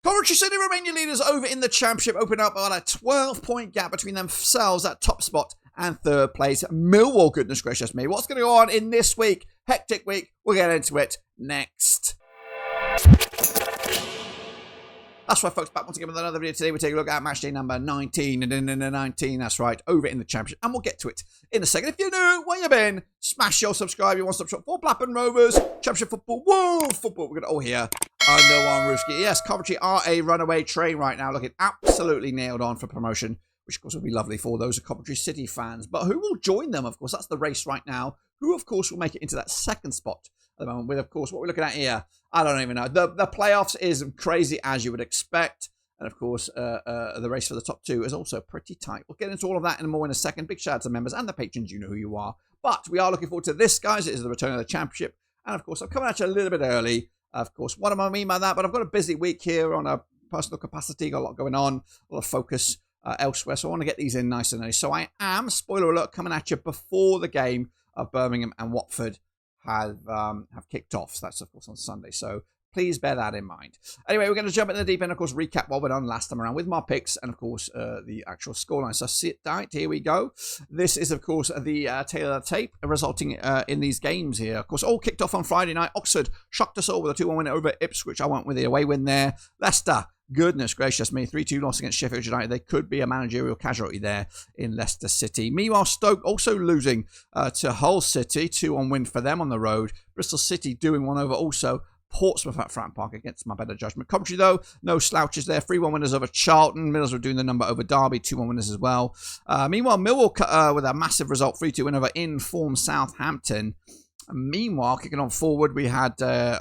Coventry City remain your leaders over in the Championship, open up on a 12-point gap between themselves at top spot and third place. Millwall, goodness gracious me. What's going to go on in this week? Hectic week. We'll get into it next. That's right, folks. Back once again with another video today. We take a look at match day number 19 and in the 19. That's right, over in the Championship, and we'll get to it in a second. If you're new, where you been? Smash your subscribe. Your one-stop shop for Blackburn Rovers, Championship football, world football. We're gonna all here under one roof. Yes, Coventry are a runaway train right now, looking absolutely nailed on for promotion, which of course will be lovely for those Coventry City fans. But who will join them? Of course, that's the race right now. Who, of course, will make it into that second spot at the moment? With, of course, what we're looking at here, I don't even know. The playoffs is crazy as you would expect. And, of course, the race for the top two is also pretty tight. We'll get into all of that and more in a second. Big shout out to members and the patrons. You know who you are. But we are looking forward to this, guys. It is the return of the Championship. And, of course, I'm coming at you a little bit early. Of course, what do I mean by that? But I've got a busy week here on a personal capacity. Got a lot going on. A lot of focus elsewhere. So I want to get these in nice and early. So I am, spoiler alert, coming at you before the game of Birmingham and Watford have kicked off. So that's, of course, on Sunday. So please bear that in mind. Anyway, we're going to jump in the deep end, of course, recap what went on last time around with my picks and, of course, the actual scoreline. So sit tight. Here we go. This is, of course, the tail of the tape resulting in these games here. Of course, all kicked off on Friday night. Oxford shocked us all with a 2-1 win over Ipswich. I went with the away win there. Leicester, goodness gracious me, 3-2 loss against Sheffield United. They could be a managerial casualty there in Leicester City. Meanwhile, Stoke also losing to Hull City. 2-1 win for them on the road. Bristol City doing one over also Portsmouth at Fratton Park against my better judgment. Coventry, though, no slouches there. 3-1 winners over Charlton. Middlesbrough doing the number over Derby. 2-1 winners as well. Meanwhile, Millwall with a massive result. 3-2 win over in-form Southampton. Meanwhile, kicking on forward, we had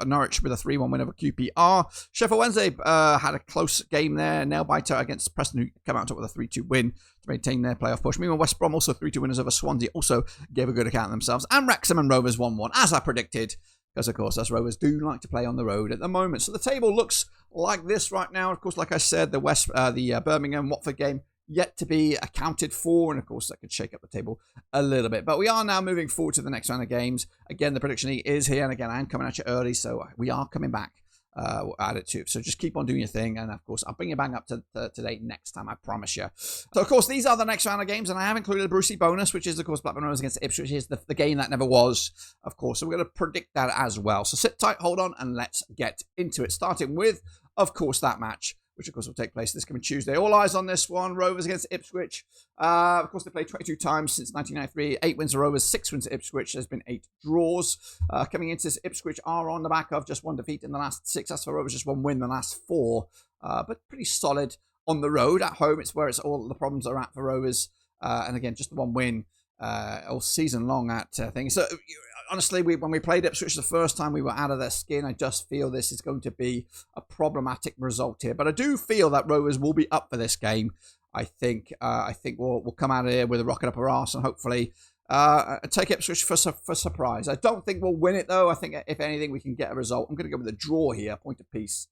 Norwich with a 3-1 win over QPR. Sheffield Wednesday had a close game there. Nail-biter against Preston, who came out top with a 3-2 win to maintain their playoff push. Meanwhile, West Brom also 3-2 winners over Swansea. Also gave a good account of themselves. And Wrexham and Rovers 1-1, as I predicted. Because, of course, us Rovers do like to play on the road at the moment. So the table looks like this right now. Of course, like I said, the Birmingham Watford game yet to be accounted for. And, of course, that could shake up the table a little bit. But we are now moving forward to the next round of games. Again, the prediction is here. And, again, I am coming at you early. So we are coming back at it too. So just keep on doing your thing. And, of course, I'll bring you back up to date next time. I promise you. So, of course, these are the next round of games. And I have included a Brucey bonus, which is, of course, Blackburn Rovers against Ipswich. Is the game that never was, of course. So we're going to predict that as well. So sit tight, hold on, and let's get into it. Starting with, of course, that match, which, of course, will take place this coming Tuesday. All eyes on this one. Rovers against Ipswich. Of course, they played 22 times since 1993. 8 wins for Rovers, 6 wins for Ipswich. There's been 8 draws. Coming into this, Ipswich are on the back of just 1 defeat in the last 6. As for Rovers, just 1 win in the last 4. But pretty solid on the road. At home, it's where all the problems are at for Rovers. And again, just the 1 win all season long at things. So, honestly, when we played Ipswich the first time, we were out of their skin. I just feel this is going to be a problematic result here. But I do feel that Rovers will be up for this game. I think we'll come out of here with a rocket up our arse and hopefully take Ipswich for surprise. I don't think we'll win it, though. I think, if anything, we can get a result. I'm going to go with a draw here, point apiece.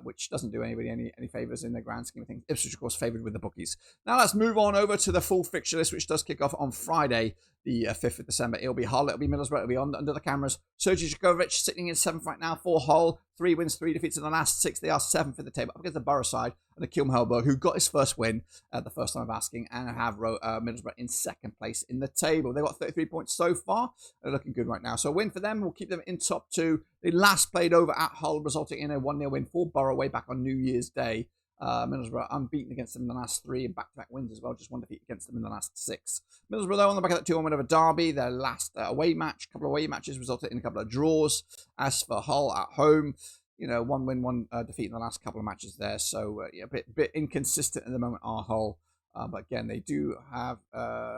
Which doesn't do anybody any favours in the grand scheme of things. Ipswich, of course, favoured with the bookies. Now let's move on over to the full fixture list, which does kick off on Friday, the 5th of December. It'll be Hull, it'll be Middlesbrough, it'll be under the cameras. Sergej Djokovic sitting in 7th right now for Hull. 3 wins, 3 defeats in the last 6. They are 7th in the table up against the Borough side and the Kilm-Helberg, who got his first win the first time of asking, and have Middlesbrough in 2nd place in the table. They've got 33 points so far. They're looking good right now. So a win for them will keep them in top 2. They last played over at Hull, resulting in a 1-0 win for Borough way back on New Year's Day. Middlesbrough unbeaten against them in the last 3 and back-to-back wins as well. Just 1 defeat against them in the last 6. Middlesbrough, though, on the back of that 2-1 win over Derby. Their last couple of away matches resulted in a couple of draws. As for Hull at home, 1 win, 1 defeat in the last couple of matches there. So, a bit inconsistent at the moment, are Hull. But again, they do have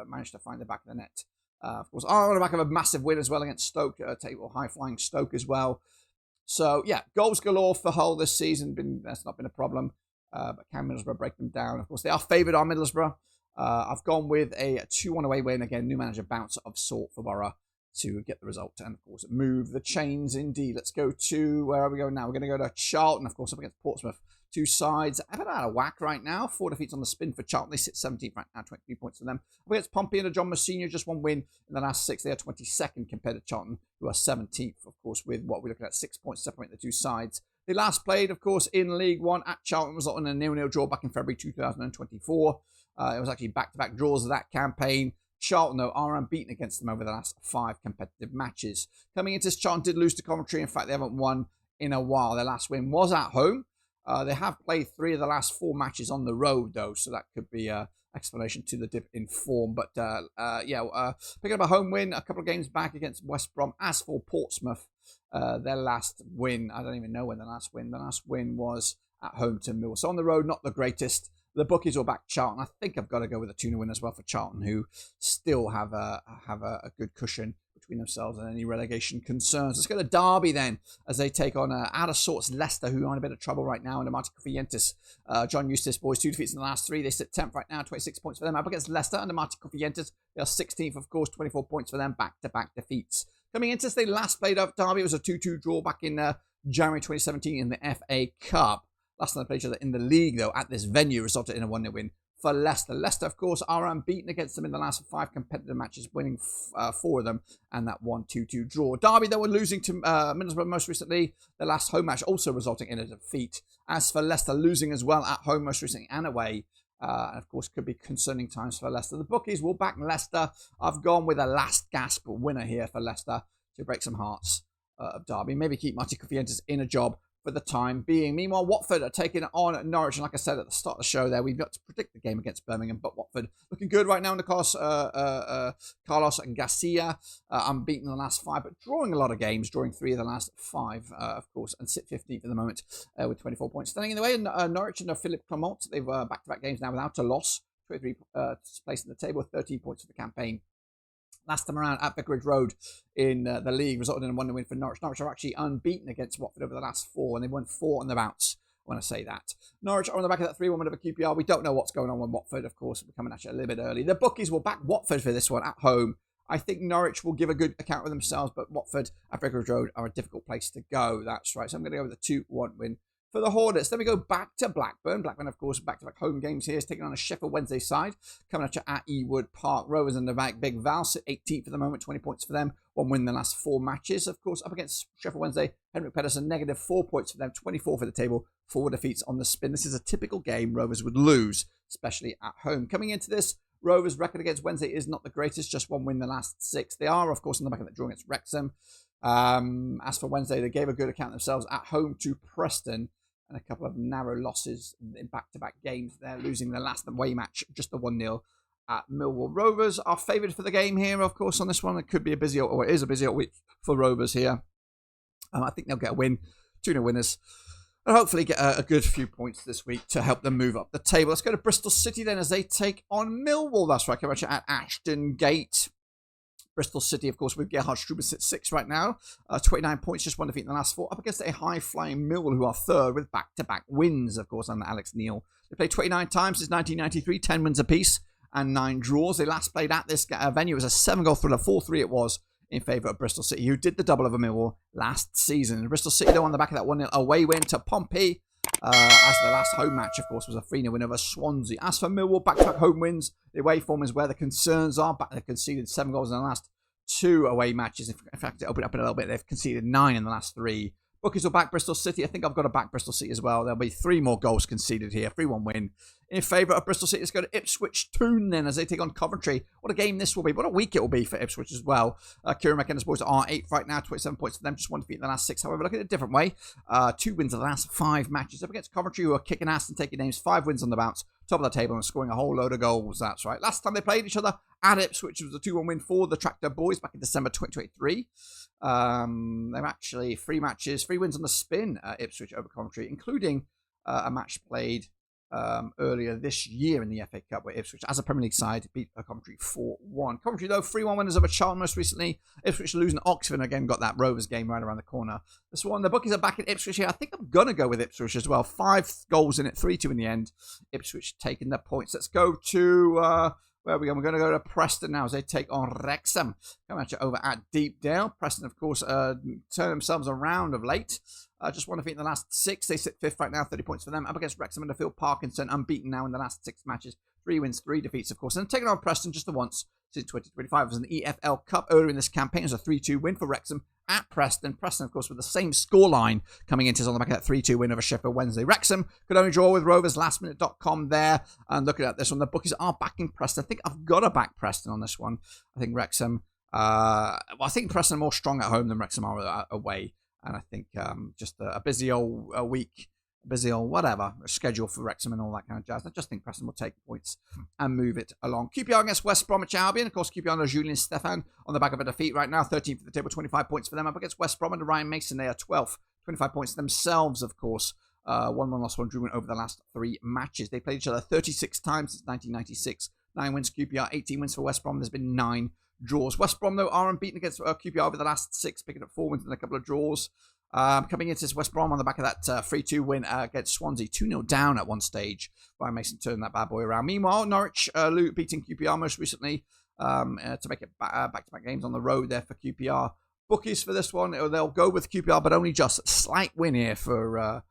managed to find the back of the net. Of course, on the back of a massive win as well against Stoke, table high-flying Stoke as well. So, yeah, goals galore for Hull this season. That's not been a problem. But can Middlesbrough break them down? Of course, they are favoured on Middlesbrough. I've gone with a 2-1 away win. Again, new manager bounce of sort for Borough to get the result. And, of course, move the chains indeed. Let's go to, where are we going now? We're going to go to Charlton, of course, up against Portsmouth. 2 sides have it out of whack right now. 4 defeats on the spin for Charlton. They sit 17th right now, 23 points for them. Up against Pompey and John Mousinho, just 1 win in the last 6. They are 22nd compared to Charlton, who are 17th, of course, with what we're looking at, 6 points separate the 2 sides. They last played, of course, in League One at Charlton, resulting in a 0-0 draw back in February 2024. It was actually back-to-back draws of that campaign. Charlton, though, are unbeaten against them over the last 5 competitive matches. Coming into this, Charlton did lose to Coventry. In fact, they haven't won in a while. Their last win was at home. They have played 3 of the last 4 matches on the road, though, so that could be an explanation to the dip in form. But, picking up a home win a couple of games back against West Brom. As for Portsmouth, their last win, I don't even know when the last win was at home to Millwall. So on the road, not the greatest. The bookies will back Charlton. I think I've got to go with a 2-0 win as well for Charlton, who still have a good cushion between themselves and any relegation concerns. Let's go to Derby then, as they take on out of sorts Leicester, who are in a bit of trouble right now under Martin Kofientis. John Eustace boys, 2 defeats in the last 3. They sit 10th right now, 26 points for them. Up against Leicester under Martin Kofientis, they are 16th, of course, 24 points for them, back-to-back defeats. Coming into this, they last played up Derby. It was a 2-2 draw back in January 2017 in the FA Cup. Last time they played each other in the league, though, at this venue, resulted in a 1-0 win for Leicester. Leicester, of course, are unbeaten against them in the last 5 competitive matches, winning 4 of them, and that 1-2 draw. Derby, they were losing to Middlesbrough most recently. Their last home match also resulting in a defeat. As for Leicester, losing as well at home most recently and away. And of course, could be concerning times for Leicester. The bookies will back Leicester. I've gone with a last gasp winner here for Leicester to break some hearts of Derby. Maybe keep Martin Kofientis in a job for the time being. Meanwhile, Watford are taking on Norwich, and like I said at the start of the show there, we've got to predict the game against Birmingham, but Watford looking good right now in the course. Carlos and Garcia unbeaten in the last 5, but drawing a lot of games, drawing 3 of the last 5, of course, and sit 15th at the moment with 24 points. Standing in the way, Norwich and Philippe Clement, they've back-to-back games now without a loss, 23 place in the table, 13 points for the campaign. Last time around at Vicarage Road in the league, resulted in a 1-0 win for Norwich. Norwich are actually unbeaten against Watford over the last 4, and they've won 4 on the bounce when I say that. Norwich are on the back of that 3-1 win over QPR. We don't know what's going on with Watford, of course. We're coming at you a little bit early. The bookies will back Watford for this one at home. I think Norwich will give a good account of themselves, but Watford at Vicarage Road are a difficult place to go. That's right. So I'm going to go with a 2-1 win for the Hornets. Then we go back to Blackburn. Blackburn, of course, back-to-back home games here. Is taking on a Sheffield Wednesday side. Coming at you at Ewood Park. Rovers in the back. Big Val sit 18th at the moment. 20 points for them. 1 win in the last 4 matches. Of course, up against Sheffield Wednesday. Henrik Pedersen, negative 4 points for them. 24 for the table. 4 defeats on the spin. This is a typical game Rovers would lose, especially at home. Coming into this, Rovers' record against Wednesday is not the greatest. Just 1 win in the last 6. They are, of course, in the back of that draw against Wrexham. As for Wednesday, they gave a good account of themselves at home to Preston. And a couple of narrow losses in back-to-back games. They're losing their last away match, just the 1-0 at Millwall. Rovers are favoured for the game here, of course, on this one. It could be a busy, or it is a busy week for Rovers here. I think they'll get a win, 2-0 winners, and hopefully get a good few points this week to help them move up the table. Let's go to Bristol City then as they take on Millwall. That's right, coming at Ashton Gate. Bristol City, of course, with Gerhard Struber sits 6 right now. 29 points, just 1 defeat in the last 4. Up against a high-flying Millwall, who are 3rd with back-to-back wins, of course, under Alex Neil. They played 29 times since 1993, 10 wins apiece and 9 draws. They last played at this venue. It was a 7-goal thriller, 4-3 it was, in favour of Bristol City, who did the double over Millwall last season. Bristol City, though, on the back of that 1-0 away win to Pompey. As the last home match, of course, was a 3-0 win over Swansea. As for Millwall, back-to-back home wins. The away form is where the concerns are. They conceded 7 goals in the last 2 away matches. In fact, to open up a little bit, they've conceded 9 in the last 3. Bookies will back Bristol City. I think I've got to back Bristol City as well. There'll be 3 more goals conceded here. 3-1 win in favour of Bristol City. Let's go to Ipswich Town then as they take on Coventry. What a game this will be. What a week it will be for Ipswich as well. Kieran McKenna's boys are 8th right now. 27 points for them. Just 1 defeat in the last 6. However, look at it a different way. 2 wins in the last 5 matches. Up against Coventry, who are kicking ass and taking names. 5 wins on the bounce. Top of the table and scoring a whole load of goals. That's right. Last time they played each other at Ipswich, was a 2-1 win for the Tractor Boys back in December 2023. They're actually 3 matches, 3 wins on the spin at Ipswich over Coventry, including a match played earlier this year in the FA Cup where Ipswich, as a Premier League side, beat Coventry 4-1. Coventry, though, 3-1 winners over Charlton most recently. Ipswich losing Oxford, and again got that Rovers game right around the corner. This one, the bookies are back at Ipswich here. I think I'm going to go with Ipswich as well. 5 goals in it, 3-2 in the end. Ipswich taking the points. Let's go to... where are we going? We're going to go to Preston now as they take on Wrexham. Coming at you over at Deepdale. Preston, of course, turn themselves around of late. Just one defeat in the last 6. They sit 5th right now, 30 points for them. Up against Wrexham and Sheffield Parkinson, unbeaten now in the last 6 matches. 3 wins, 3 defeats, of course. And taking on Preston just the once since 2025. It was an EFL Cup earlier in this campaign. It was a 3-2 win for Wrexham at Preston. Preston, of course, with the same scoreline coming into on the back of that 3-2 win over Sheffield Wednesday. Wrexham could only draw with Rovers, lastminute.com there. And looking at this one, the bookies are backing Preston. I think I've got to back Preston on this one. I think Wrexham, I think Preston are more strong at home than Wrexham are away. And I think just a busy old week, busy old whatever, schedule for Wrexham and all that kind of jazz. I just think Preston will take points and move it along. QPR against West Bromwich Albion. Of course, QPR under Julian Stefan on the back of a defeat right now. 13th for the table, 25 points for them. Up against West Brom under Ryan Mason, they are 12th. 25 points themselves, of course. 1-1 loss, 1 drew over the last 3 matches. They played each other 36 times since 1996. 9 wins QPR, 18 wins for West Brom. There's been 9 draws. West Brom, though, are unbeaten against QPR over the last 6, picking up 4 wins and a couple of draws. Coming into this West Brom on the back of that 3-2 win against Swansea, 2-0 down at one stage. Ryan Mason turned that bad boy around. Meanwhile, Norwich beating QPR most recently to make it back-to-back games on the road there for QPR. Bookies for this one, they'll go with QPR, but only just a slight win here for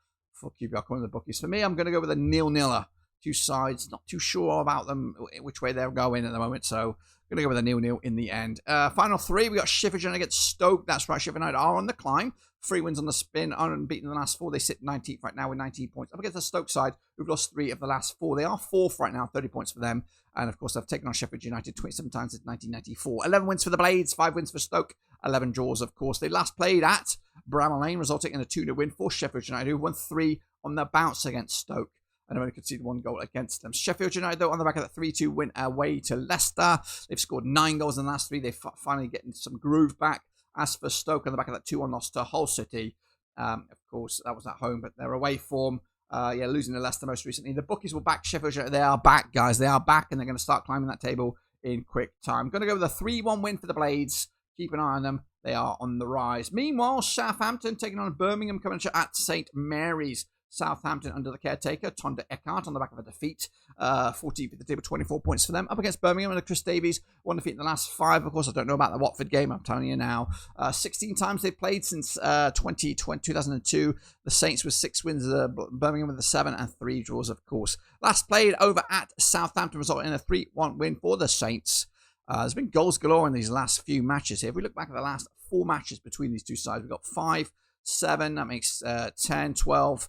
QPR. According to the bookies, for me, I'm going to go with a 0-0. 2 sides, not too sure about them, which way they're going at the moment, so going to go with a 0-0 in the end. Final 3, we got Sheffield United against Stoke. That's right, Sheffield United are on the climb. 3 wins on the spin, unbeaten in the last 4. They sit 19th right now with 19 points. Up against the Stoke side, who've lost 3 of the last 4. They are 4th right now, 30 points for them. And of course, they've taken on Sheffield United 27 times since 1994. 11 wins for the Blades, 5 wins for Stoke, 11 draws, of course. They last played at Bramall Lane, resulting in a 2-0 win for Sheffield United, who won 3 on the bounce against Stoke. And only conceded 1 goal against them. Sheffield United, though, on the back of that 3-2 win away to Leicester. They've scored 9 goals in the last 3. They're finally getting some groove back. As for Stoke, on the back of that 2-1 loss to Hull City, of course, that was at home, but their away form, losing to Leicester most recently. The bookies will back Sheffield United. They are back, guys. They are back, and they're going to start climbing that table in quick time. Going to go with a 3-1 win for the Blades. Keep an eye on them. They are on the rise. Meanwhile, Southampton taking on Birmingham, coming at St. Mary's. Southampton under the caretaker, Tonda Eckhart, on the back of a defeat. 14th at the table, 24 points for them. Up against Birmingham under Chris Davies, 1 defeat in the last 5. Of course, I don't know about the Watford game, I'm telling you now. 16 times they've played since 2002. The Saints with 6 wins, Birmingham with the 7 and 3 draws, of course. Last played over at Southampton, resulting in a 3-1 win for the Saints. There's been goals galore in these last few matches here. If we look back at the last 4 matches between these two sides, we've got 5, 7, that makes 10, 12,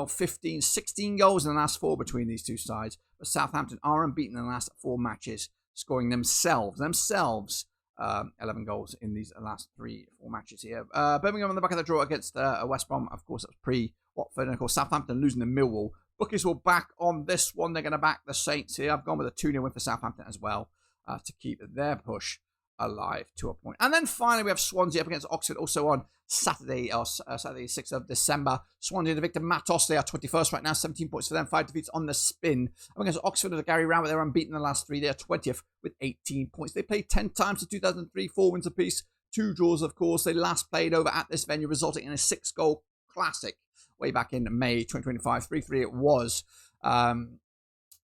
15, 16 goals in the last 4 between these two sides. But Southampton are unbeaten in the last 4 matches, scoring themselves 11 goals in these last 3-4 matches here. Birmingham on the back of the draw against West Brom. Of course, that was pre-Watford. And of course, Southampton losing to Millwall. Bookies will back on this one. They're going to back the Saints here. I've gone with a 2-0 win for Southampton as well to keep their push alive to a point. And then finally, we have Swansea up against Oxford, also on Saturday, Saturday 6th of December. Swansea to Victor Matos, they are 21st right now, 17 points for them, 5 defeats on the spin. Up against Oxford under Gary Rowett, they're unbeaten in the last 3. They are 20th with 18 points. They played 10 times in 2003, 4 wins apiece, 2 draws, of course. They last played over at this venue, resulting in a 6-goal classic way back in May 2025. 3-3 it was.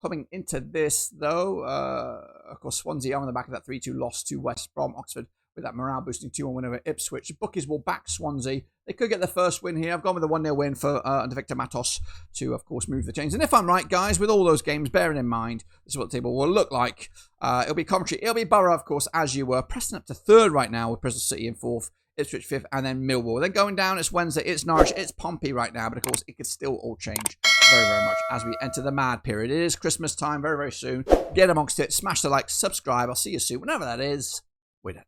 Coming into this, though, of course, Swansea are on the back of that 3-2 loss to West Brom. Oxford with that morale-boosting 2-1 win over Ipswich. Bookies will back Swansea. They could get the first win here. I've gone with a 1-0 win for under Victor Matos to, of course, move the chains. And if I'm right, guys, with all those games, bearing in mind, this is what the table will look like. It'll be Coventry. It'll be Borough, of course, as you were. Preston up to 3rd right now with Bristol City in 4th. Ipswich 5th, and then Millwall. Then going down, it's Wednesday, it's Norwich, it's Pompey right now, but of course, it could still all change very, very much as we enter the mad period. It is Christmas time very, very soon. Get amongst it, smash the like, subscribe. I'll see you soon. Whenever that is, we're done.